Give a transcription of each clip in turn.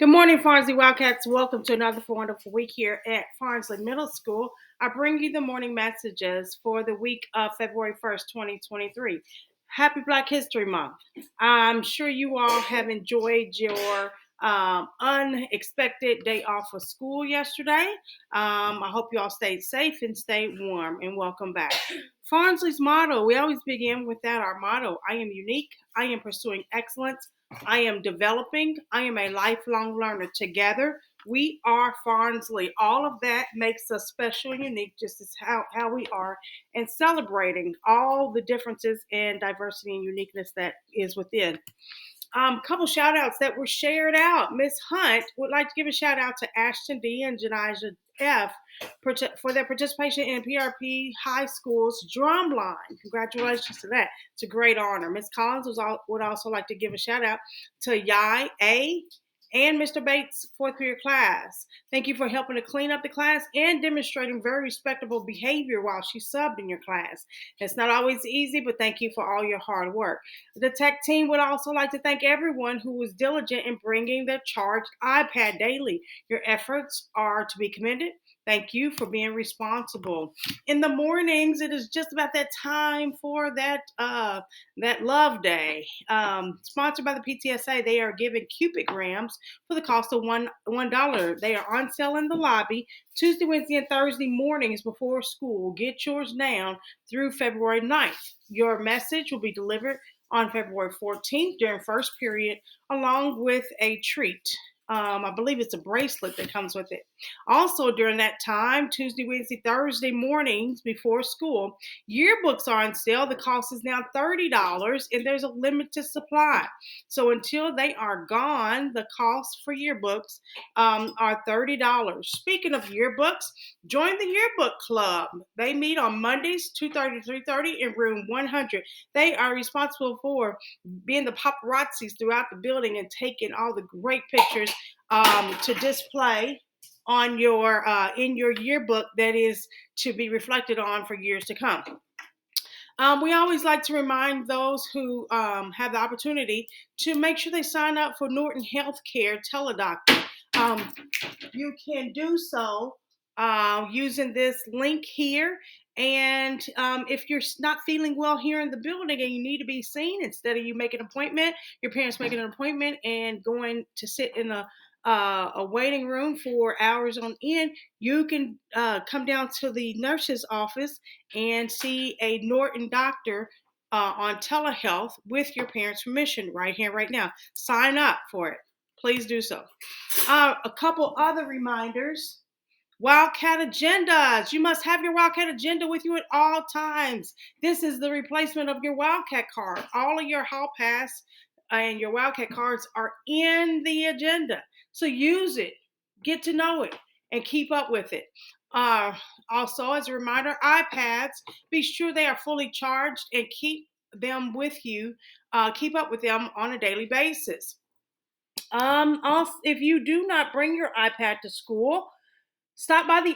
Good morning, Farnsley Wildcats. Welcome to another wonderful week here at Farnsley Middle School. I bring you the morning messages for the week of February 1st, 2023. Happy Black History Month. I'm sure you all have enjoyed your unexpected day off of school yesterday. I hope you all stayed safe and stayed warm, and welcome back. Farnsley's motto, we always begin with that, our motto: I am unique, I am pursuing excellence, I am developing. I am a lifelong learner. Together, we are Farnsley. All of that makes us special and unique, just as how we are, and celebrating all the differences and diversity and uniqueness that is within. Couple shout outs that were shared out. Miss Hunt would like to give a shout out to Ashton D and Janijah F for their participation in PRP High School's Drumline. Congratulations to that. It's a great honor. Miss Collins would also like to give a shout out to Yai A and Mr. Bates' fourth period class. Thank you for helping to clean up the class and demonstrating very respectable behavior while she subbed in your class. It's not always easy, but thank you for all your hard work. The tech team would also like to thank everyone who was diligent in bringing the charged iPad daily. Your efforts are to be commended. Thank you for being responsible. In the mornings, it is just about that time for that Love Day. Sponsored by the PTSA, they are giving Cupidgrams for the cost of $1. They are on sale in the lobby Tuesday, Wednesday, and Thursday mornings before school. Get yours now through February 9th. Your message will be delivered on February 14th during first period, along with a treat. I believe it's a bracelet that comes with it. Also, during that time, Tuesday, Wednesday, Thursday mornings before school, yearbooks are on sale. The cost is now $30, and there's a limited supply. So until they are gone, the cost for yearbooks are $30. Speaking of yearbooks, join the yearbook club. They meet on Mondays, 2:30 to 3:30 in room 100. They are responsible for being the paparazzis throughout the building and taking all the great pictures to display on your in your yearbook that is to be reflected on for years to come. We always like to remind those who have the opportunity to make sure they sign up for Norton Healthcare Teledoctor. You can do so using this link here. And if you're not feeling well here in the building and you need to be seen, instead of you making an appointment, your parents making an appointment and going to sit in a waiting room for hours on end, you can come down to the nurse's office and see a Norton doctor on telehealth with your parents' permission right here, right now. Sign up for it. Please do so. A couple other reminders. Wildcat agendas. You must have your Wildcat agenda with you at all times. This is the replacement of your Wildcat card. All of your Hall Pass and your Wildcat cards are in the agenda. So use it, get to know it, and keep up with it. Also, as a reminder, iPads, be sure they are fully charged and keep them with you. Keep up with them on a daily basis. Also, if you do not bring your iPad to school, stop by the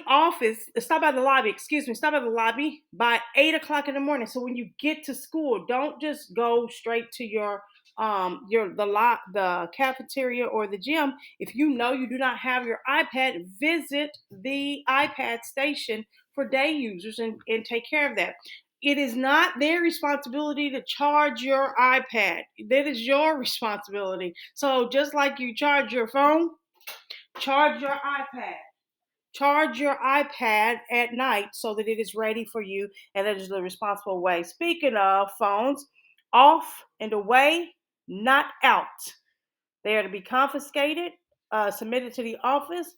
lobby by 8 o'clock in the morning. So when you get to school, don't just go straight to the cafeteria or the gym. If you know you do not have your iPad, visit the iPad station for day users and take care of that. It is not their responsibility to charge your iPad. That is your responsibility. So just like you charge your phone, charge your iPad. Charge your iPad at night so that it is ready for you, and that is the responsible way. Speaking of phones, off and away, not out. They are to be confiscated, submitted to the office,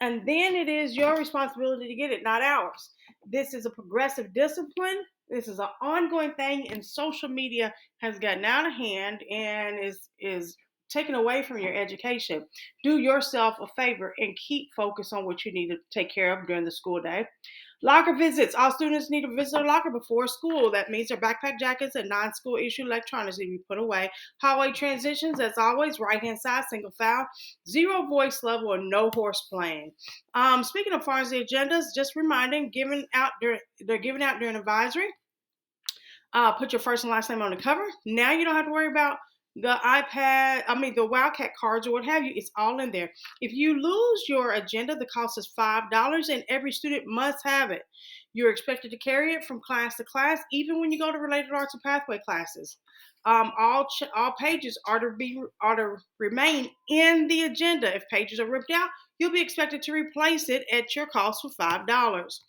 and then it is your responsibility to get it, not ours. This is a progressive discipline. This is an ongoing thing, and social media has gotten out of hand and is taken away from your education. Do yourself a favor and keep focused on what you need to take care of during the school day. Locker visits. All students need to visit their locker before school. That means their backpack jackets and non-school issue electronics need to be put away. Hallway transitions, as always, right-hand side, single file, zero voice level, and no horse playing. Speaking of Farnsley agendas, just reminding, they're giving out during advisory. Put your first and last name on the cover. Now you don't have to worry about the the Wildcat cards or what have you, it's all in there. If you lose your agenda, the cost is $5 and every student must have it. You're expected to carry it from class to class, even when you go to related arts and pathway classes. All pages are to remain in the agenda. If pages are ripped out, you'll be expected to replace it at your cost for $5.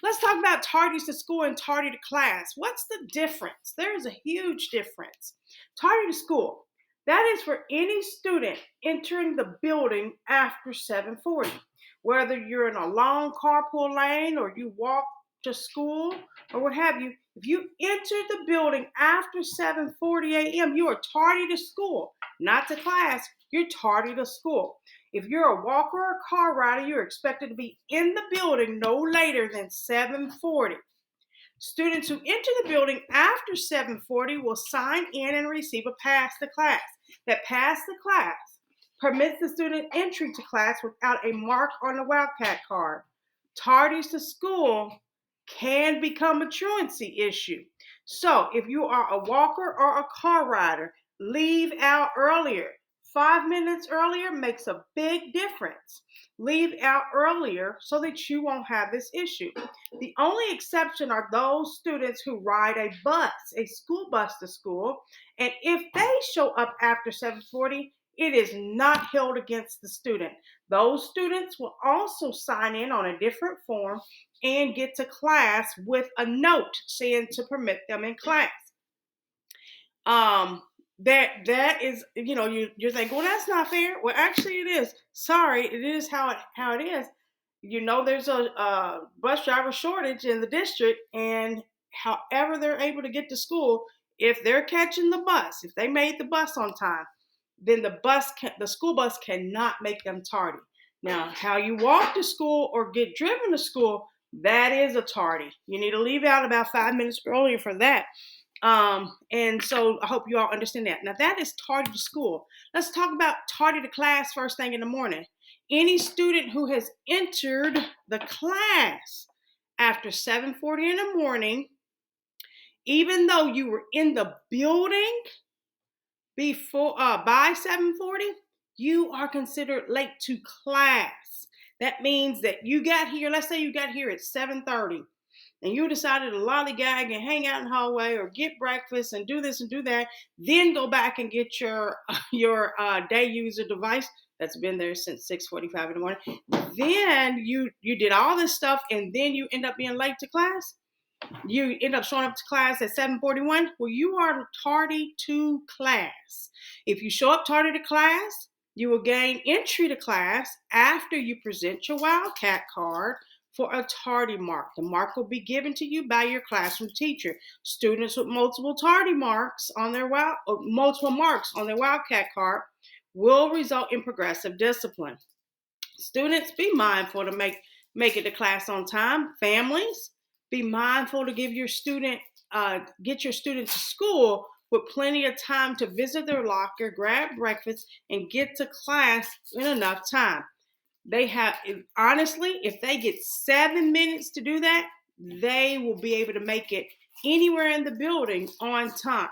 Let's talk about tardies to school and tardy to class. What's the difference? There is a huge difference. Tardy to school, that is for any student entering the building after 7:40. Whether you're in a long carpool lane or you walk to school or what have you, if you enter the building after 7:40 a.m., you are tardy to school, not to class. You're tardy to school. If you're a walker or a car rider, you're expected to be in the building no later than 7:40. Students who enter the building after 7:40 will sign in and receive a pass to class. That pass to class permits the student entry to class without a mark on the Wildcat card. Tardies to school can become a truancy issue. So if you are a walker or a car rider, leave out earlier. 5 minutes earlier makes a big difference. Leave out earlier so that you won't have this issue. The only exception are those students who ride a bus, a school bus to school, and if they show up after 7:40, it is not held against the student. Those students will also sign in on a different form and get to class with a note saying to permit them in class. That is, you're thinking, well, that's not fair. Well, actually, it is. Sorry, it is how it is. There's a bus driver shortage in the district, and however they're able to get to school, if they're catching the bus, if they made the bus on time, then the school bus cannot make them tardy. Now, how you walk to school or get driven to school, that is a tardy. You need to leave out about 5 minutes earlier for that. And so I hope you all understand that. Now that is tardy to school. Let's talk about tardy to class first thing in the morning. Any student who has entered the class after 7:40 in the morning, even though you were in the building by 7:40, you are considered late to class. That means that you got here, let's say you got here at 7:30. And you decided to lollygag and hang out in the hallway or get breakfast and do this and do that, then go back and get your day user device that's been there since 6:45 in the morning. Then you did all this stuff and then you end up being late to class. You end up showing up to class at 7:41. Well, you are tardy to class. If you show up tardy to class, you will gain entry to class after you present your Wildcat card for a tardy mark. The mark will be given to you by your classroom teacher. Students with multiple marks on their Wildcat card will result in progressive discipline. Students, be mindful to make it to class on time. Families, be mindful to get your student to school with plenty of time to visit their locker, grab breakfast, and get to class in enough time. Honestly, if they get 7 minutes to do that, they will be able to make it anywhere in the building on time.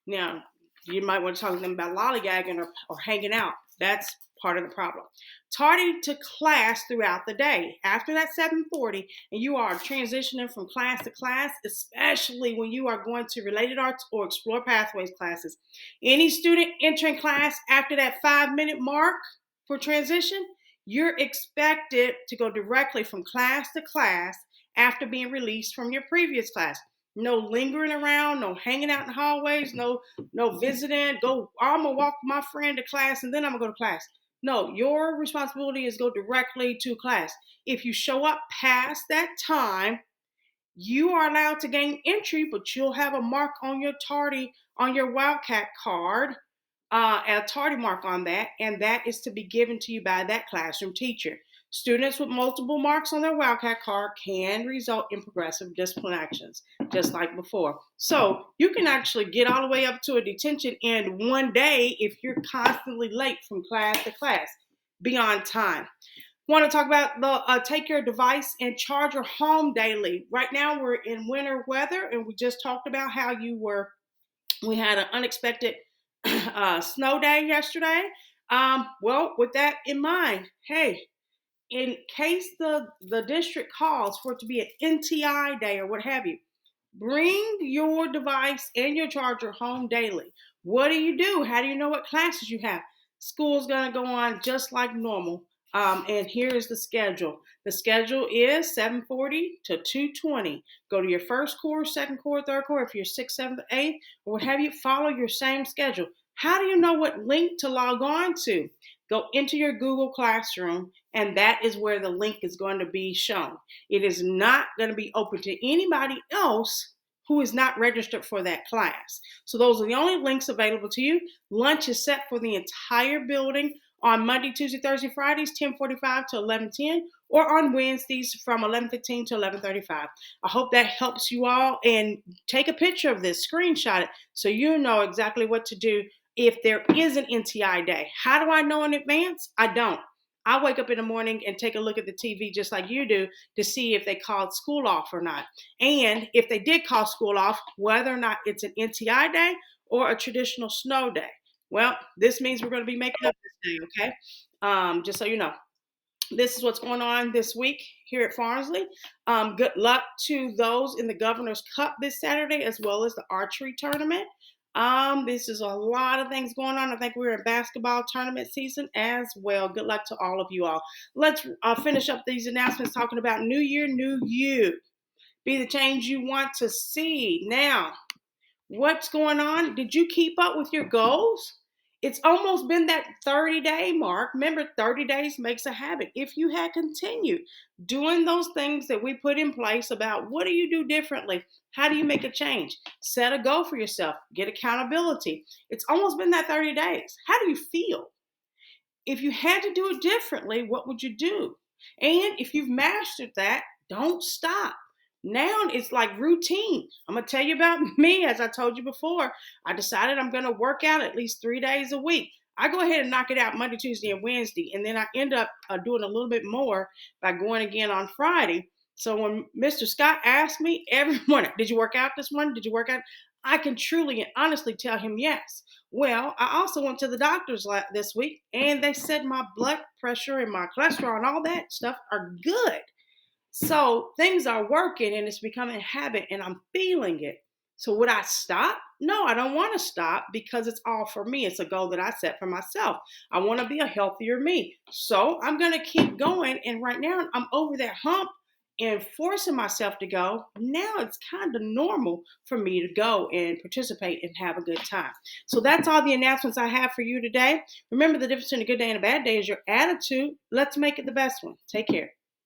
Now, you might want to talk to them about lollygagging or hanging out. That's part of the problem. Tardy to class throughout the day. After that 7:40, and you are transitioning from class to class, especially when you are going to related arts or explore pathways classes. Any student entering class after that 5-minute mark for transition, you're expected to go directly from class to class after being released from your previous class. No lingering around, no hanging out in the hallways, no visiting. I'm gonna walk my friend to class and then I'm gonna go to class. No, your responsibility is go directly to class. If you show up past that time, you are allowed to gain entry, but you'll have a mark on your Wildcat card, a tardy mark on that, and that is to be given to you by that classroom teacher. Students with multiple marks on their Wildcat card can result in progressive discipline actions, just like before. So you can actually get all the way up to a detention in one day if you're constantly late from class to class, be on time. Want to talk about the take your device and charger home daily. Right now we're in winter weather, and we just talked about how we had an unexpected snow day yesterday. Well, with that in mind, hey, in case the district calls for it to be an NTI day or what have you, bring your device and your charger home daily. What do? How do you know what classes you have? School's going to go on just like normal. And here is the schedule. The schedule is 7:40 to 2:20. Go to your first core, second core, third core. If you're sixth, seventh, eighth, or what have you, follow your same schedule. How do you know what link to log on to? Go into your Google Classroom, and that is where the link is going to be shown. It is not going to be open to anybody else who is not registered for that class. So those are the only links available to you. Lunch is set for the entire building on Monday, Tuesday, Thursday, Fridays, 10:45 to 11:10, or on Wednesdays from 11:15 to 11:35. I hope that helps you all, and take a picture of this, screenshot it, so you know exactly what to do if there is an NTI day. How do I know in advance? I don't. I wake up in the morning and take a look at the TV just like you do to see if they called school off or not. And if they did call school off, whether or not it's an NTI day or a traditional snow day. Well, this means we're going to be making up this day, okay? Just so you know. This is what's going on this week here at Farnsley. Good luck to those in the Governor's Cup this Saturday, as well as the archery tournament. This is a lot of things going on. I think we're in basketball tournament season as well. Good luck to all of you all. Let's finish up these announcements talking about New Year, New You. Be the change you want to see. Now, what's going on? Did you keep up with your goals? It's almost been that 30-day mark. Remember, 30 days makes a habit. If you had continued doing those things that we put in place about what do you do differently? How do you make a change? Set a goal for yourself. Get accountability. It's almost been that 30 days. How do you feel? If you had to do it differently, what would you do? And if you've mastered that, don't stop. Now it's like routine. I'm going to tell you about me. As I told you before, I decided I'm going to work out at least 3 days a week. I go ahead and knock it out Monday, Tuesday, and Wednesday. And then I end up doing a little bit more by going again on Friday. So when Mr. Scott asked me every morning, did you work out this morning? Did you work out? I can truly and honestly tell him yes. Well, I also went to the doctor's this week, and they said my blood pressure and my cholesterol and all that stuff are good. So things are working, and it's becoming a habit, and I'm feeling it. So would I stop? No, I don't want to stop, because it's all for me. It's a goal that I set for myself. I want to be a healthier me. So I'm going to keep going. And right now I'm over that hump and forcing myself to go. Now it's kind of normal for me to go and participate and have a good time. So that's all the announcements I have for you today. Remember, the difference between a good day and a bad day is your attitude. Let's make it the best one. Take care.